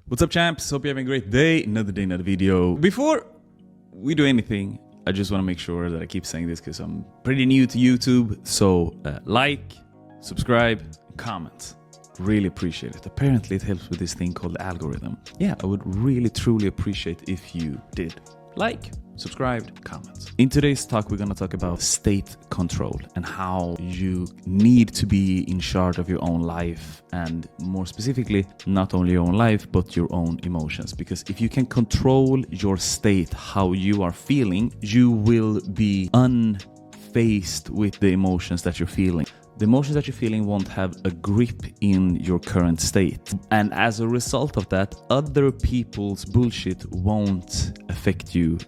What's up, champs? Hope you're having a great day. Another day, another video. Before we do anything, I just want to make sure that I keep saying this because I'm pretty new to YouTube. So like, subscribe, comment. Really appreciate it. Apparently it helps with this thing called the algorithm. Yeah, I would really truly appreciate if you did like, subscribe, comment. In today's talk, we're going to talk about state control and how you need to be in charge of your own life, and more specifically, not only your own life, but your own emotions. Because if you can control your state, how you are feeling, you will be unfazed with the emotions that you're feeling. The emotions that you're feeling won't have a grip in your current state. And as a result of that, other people's bullshit won't affect you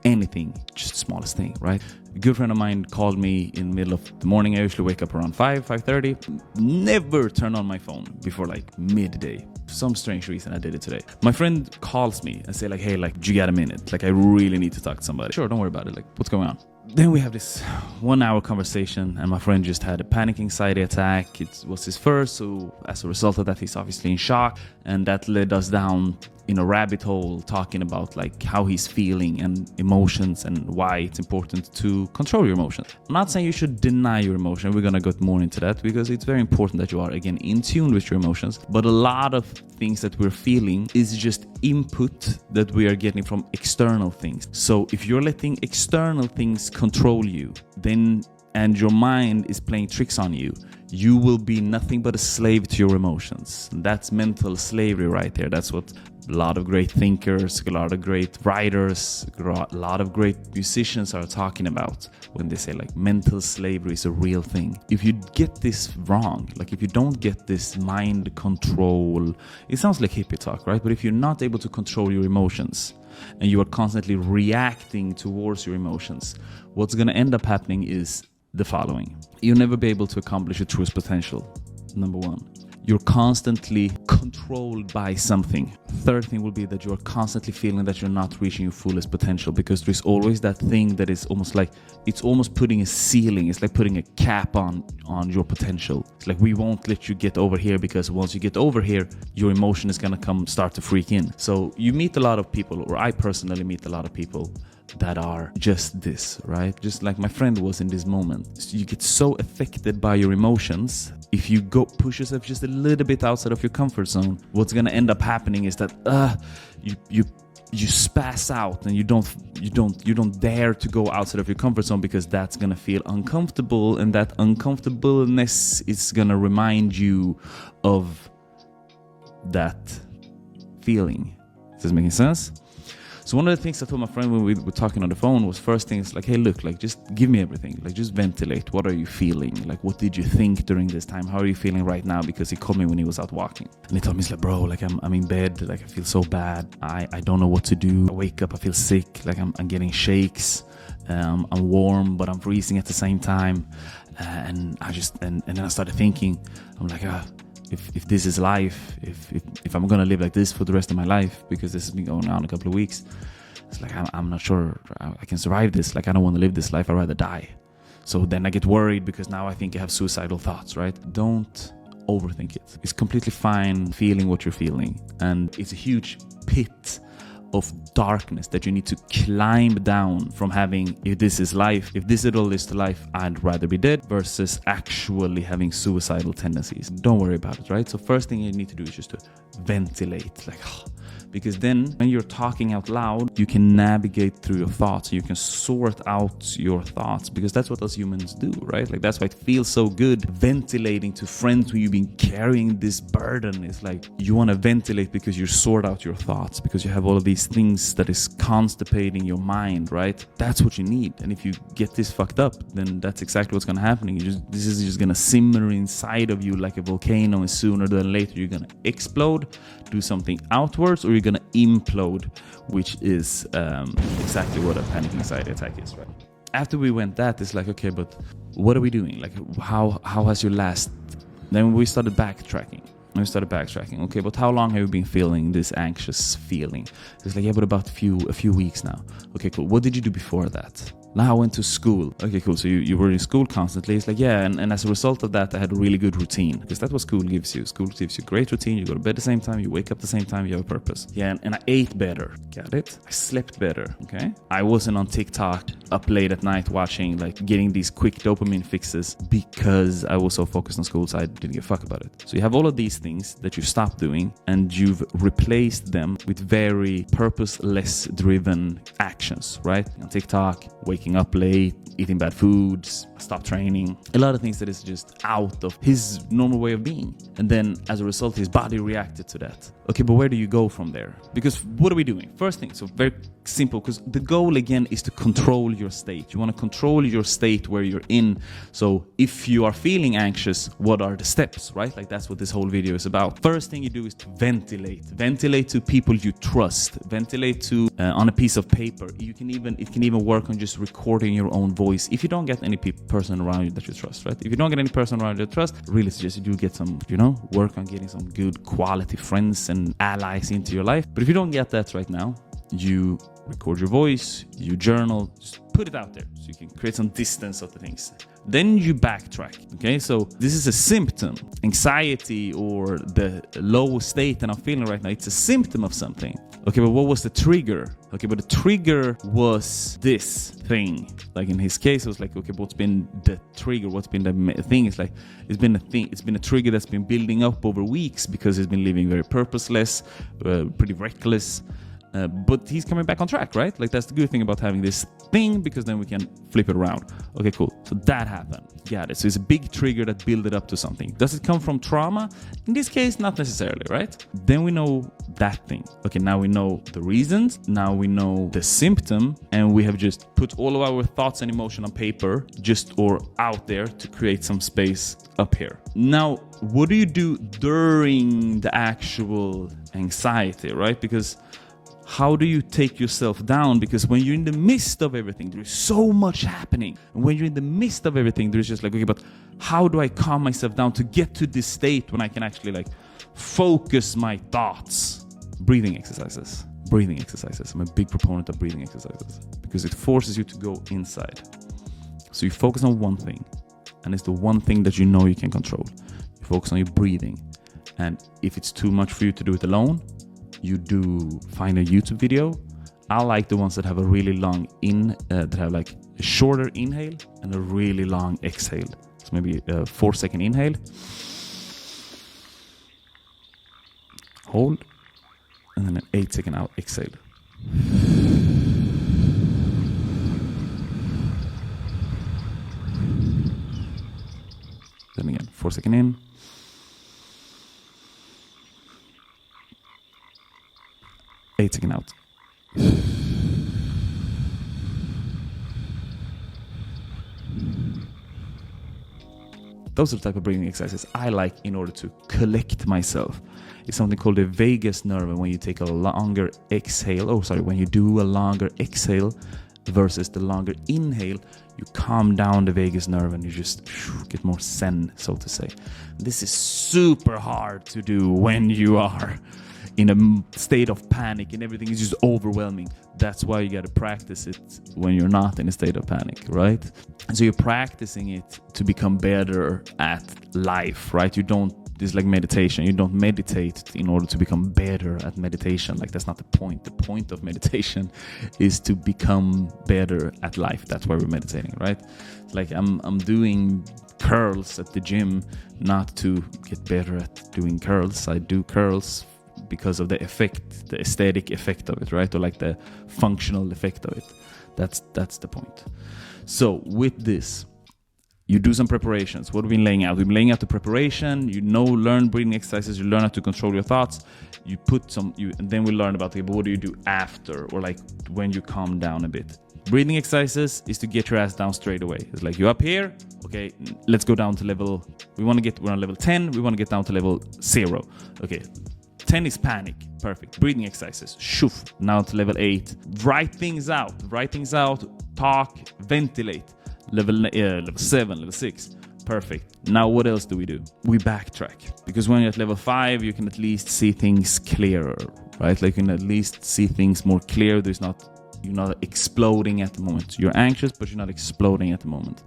anything, just the smallest thing, right? A good friend of mine called me in the middle of the morning. I usually wake up around 5:30. Never turn on my phone before like midday. For some strange reason, I did it today. My friend calls me and say like, hey, like, do you got a minute? Like, I really need to talk to somebody. Sure, don't worry about it. Like, what's going on? Then we have this 1 hour conversation, and my friend just had a panic anxiety attack. It was his first, so as a result of that, he's obviously in shock, and that led us down in a rabbit hole talking about like how he's feeling and emotions and why it's important to control your emotions. I'm not saying you should deny your emotion. We're gonna go more into that because it's very important that you are again in tune with your emotions. But a lot of things that we're feeling is just input that we are getting from external things. So if you're letting external things control you, then and your mind is playing tricks on you, you will be nothing but a slave to your emotions. And that's mental slavery right there. That's what a lot of great thinkers, a lot of great writers, a lot of great musicians are talking about when they say like mental slavery is a real thing. If you get this wrong, like if you don't get this mind control, it sounds like hippie talk, right? But if you're not able to control your emotions and you are constantly reacting towards your emotions, what's going to end up happening is the following. You'll never be able to accomplish your truest potential. Number one, you're constantly controlled by something. Third thing will be that you're constantly feeling that you're not reaching your fullest potential, because there's always that thing that is almost like, it's almost putting a ceiling. It's like putting a cap on your potential. It's like, we won't let you get over here, because once you get over here, your emotion is going to start to freak in. So you meet a lot of people, or I personally meet a lot of people that are just this, right? Just like my friend was in this moment. So you get so affected by your emotions. If you go push yourself just a little bit outside of your comfort zone, what's going to end up happening is that you spaz out, and you don't dare to go outside of your comfort zone, because that's going to feel uncomfortable, and that uncomfortableness is going to remind you of that feeling. Is this making sense? So one of the things I told my friend when we were talking on the phone was, first thing is like, hey, look, like, just give me everything. Like, just ventilate. What are you feeling? Like, what did you think during this time? How are you feeling right now? Because he called me when he was out walking. And he told me, he's like, bro, like, I'm in bed. Like, I feel so bad. I don't know what to do. I wake up, I feel sick. Like, I'm getting shakes. I'm warm, but I'm freezing at the same time. And then I started thinking, I'm like, if this is life, if I'm gonna live like this for the rest of my life, because this has been going on a couple of weeks, it's like I'm not sure I can survive this. Like, I don't want to live this life. I'd rather die. So then I get worried, because now I think I have suicidal thoughts, right? Don't overthink it. It's completely fine feeling what you're feeling, and it's a huge pit of darkness that you need to climb down from having, if this is life, if this is all is to life, I'd rather be dead, versus actually having suicidal tendencies. Don't worry about it, right? So first thing you need to do is just to ventilate, like, because then when you're talking out loud, you can navigate through your thoughts. You can sort out your thoughts, because that's what us humans do, right? Like, that's why it feels so good ventilating to friends when you've been carrying this burden. It's like you want to ventilate because you sort out your thoughts, because you have all of these things that is constipating your mind, right? That's what you need. And if you get this fucked up, then that's exactly what's going to happen. This is just going to simmer inside of you like a volcano, and sooner than later you're going to explode, do something outwards, or you're going to implode, which is exactly what a panic anxiety attack is, right? After we went that, it's like, okay, but what are we doing? Like, how has your last... Then we started backtracking. Okay, but how long have you been feeling this anxious feeling? It's like, yeah, but about a few weeks now. Okay, cool. What did you do before that? Now I went to school. Okay, cool. So you were in school constantly. It's like, yeah, and as a result of that, I had a really good routine, because that's what school gives you. School gives you great routine. You go to bed at the same time, you wake up at the same time, you have a purpose. Yeah, and I ate better. Got it? I slept better. Okay? I wasn't on TikTok up late at night watching, like, getting these quick dopamine fixes because I was so focused on school, so I didn't give a fuck about it. So you have all of these things that you stopped doing, and you've replaced them with very purposeless driven actions, right? On TikTok, waking up late, eating bad foods, stop training, a lot of things that is just out of his normal way of being. And then as a result, his body reacted to that. Okay, but where do you go from there? Because what are we doing? First thing, so very simple, because the goal again is to control your state. You want to control your state where you're in. So if you are feeling anxious, what are the steps, right? Like that's what this whole video is about. First thing you do is to ventilate. Ventilate to people you trust. Ventilate to on a piece of paper. It can even work on just recording your own voice. If you don't get any person around you that you trust, right? If you don't get any person around you that you trust, really suggest you do get some, work on getting some good quality friends and allies into your life. But if you don't get that right now, you record your voice, you journal, just put it out there so you can create some distance of the things. Then you backtrack. Okay, so this is a symptom. Anxiety or the low state that I'm feeling right now, it's a symptom of something. Okay, but what was the trigger? Okay, but the trigger was this thing. Like in his case, it was like, okay, what's been the trigger? What's been the thing? It's like, it's been a thing. It's been a trigger that's been building up over weeks because he's been living very purposeless, pretty reckless. But he's coming back on track, right? Like that's the good thing about having this thing, because then we can flip it around. Okay, cool. So that happened. Got it. So it's a big trigger that built it up to something. Does it come from trauma? In this case, not necessarily, right? Then we know that thing. Okay, now we know the reasons. Now we know the symptom, and we have just put all of our thoughts and emotion on paper, or out there to create some space up here. Now, what do you do during the actual anxiety, right? Because how do you take yourself down? Because when you're in the midst of everything, there's so much happening. And when you're in the midst of everything, there's just like, okay, but how do I calm myself down to get to this state when I can actually like focus my thoughts? Breathing exercises. Breathing exercises. I'm a big proponent of breathing exercises because it forces you to go inside. So you focus on one thing, and it's the one thing that you know you can control. You focus on your breathing. And if it's too much for you to do it alone, you do find a YouTube video. I like the ones that have a really long that have like a shorter inhale and a really long exhale. So maybe a 4-second inhale, hold, and then an 8-second out exhale. Then again, 4-second in, 8-second out. Those are the type of breathing exercises I like in order to collect myself. It's something called the vagus nerve, and when you take a longer exhale, when you do a longer exhale versus the longer inhale, you calm down the vagus nerve and you just get more zen, so to say. This is super hard to do when you are in a state of panic and everything is just overwhelming. That's why you got to practice it when you're not in a state of panic, right? And so you're practicing it to become better at life, right? It's like meditation. You don't meditate in order to become better at meditation. Like that's not the point. The point of meditation is to become better at life. That's why we're meditating, right? It's like I'm doing curls at the gym, not to get better at doing curls. I do curls because of the effect, the aesthetic effect of it, right? Or like the functional effect of it. That's the point. So with this, you do some preparations. What have we been laying out? We've been laying out the preparation. Learn breathing exercises. You learn how to control your thoughts. And then we learn about what do you do after, or like when you calm down a bit. Breathing exercises is to get your ass down straight away. It's like you're up here. Okay, let's go down to level. We're on level 10. We want to get down to level 0. Okay. 10 is panic. Perfect. Breathing exercises. Shoof. Now to level 8. Write things out. Talk. Ventilate. Level 7. Level 6. Perfect. Now what else do? We backtrack. Because when you're at level 5, you can at least see things clearer. Right? Like you can at least see things more clear. There's not You're not exploding at the moment. You're anxious, but you're not exploding at the moment.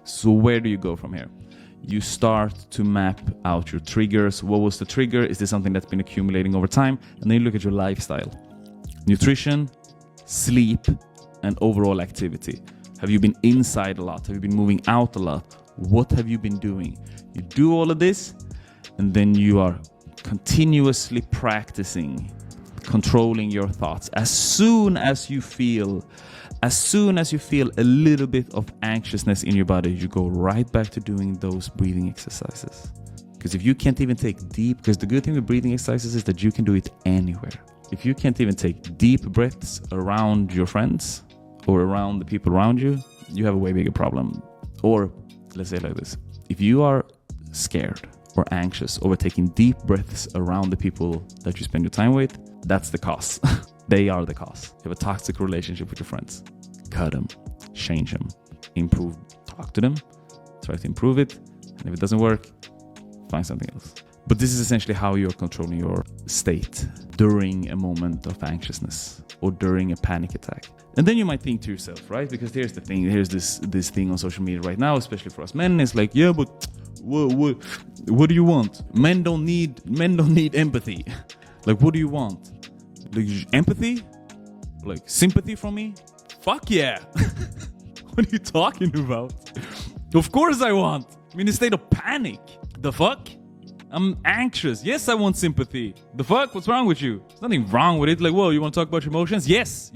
So where do you go from here? You start to map out your triggers. What was the trigger? Is this something that's been accumulating over time? And then you look at your lifestyle. Nutrition, sleep, and overall activity. Have you been inside a lot? Have you been moving out a lot? What have you been doing? You do all of this, and then you are continuously practicing controlling your thoughts. As soon as you feel a little bit of anxiousness in your body, you go right back to doing those breathing exercises. Because if you can't even take deep, because the good thing with breathing exercises is that you can do it anywhere. If you can't even take deep breaths around your friends or around the people around you, you have a way bigger problem. Or let's say it like this. If you are scared or anxious over taking deep breaths around the people that you spend your time with, that's the cause. They are the cause. You have a toxic relationship with your friends. Cut them, change them, improve, talk to them, try to improve it. And if it doesn't work, find something else. But this is essentially how you're controlling your state during a moment of anxiousness or during a panic attack. And then you might think to yourself, right? Because here's the thing, here's this thing on social media right now, especially for us men. It's like, yeah, but what do you want? Men don't need empathy. Like, what do you want? Like, empathy? Like, sympathy from me? Fuck yeah. What are you talking about? Of course I want. I'm in a state of panic. The fuck? I'm anxious. Yes, I want sympathy. The fuck? What's wrong with you? There's nothing wrong with it. Like, whoa, you want to talk about your emotions? Yes.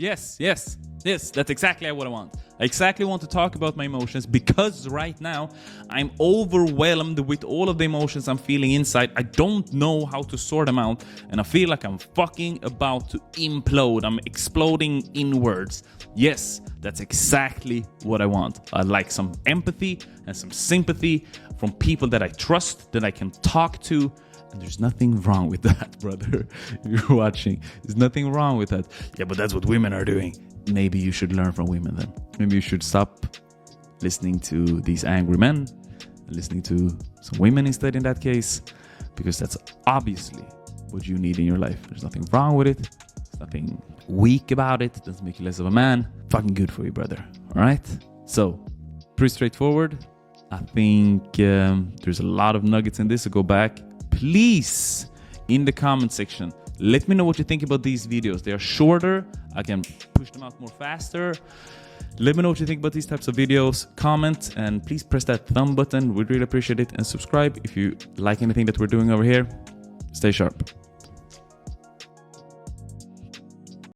That's exactly what I want. I exactly want to talk about my emotions because right now I'm overwhelmed with all of the emotions I'm feeling inside. I don't know how to sort them out, and I feel like I'm fucking about to implode. I'm exploding inwards. Yes, that's exactly what I want. I like some empathy and some sympathy from people that I trust, that I can talk to. And there's nothing wrong with that, brother. If you're watching, there's nothing wrong with that. Yeah, but that's what women are doing. Maybe you should learn from women then. Maybe you should stop listening to these angry men and listening to some women instead in that case, because that's obviously what you need in your life. There's nothing wrong with it. There's nothing weak about it. It doesn't make you less of a man. Fucking good for you, brother. All right? So, pretty straightforward. I think there's a lot of nuggets in this, so go back. Please, in the comment section, let me know what you think about these videos. They are shorter. I can push them out more faster. Let me know what you think about these types of videos. Comment, and please press that thumb button. We'd really appreciate it. And subscribe if you like anything that we're doing over here. Stay sharp.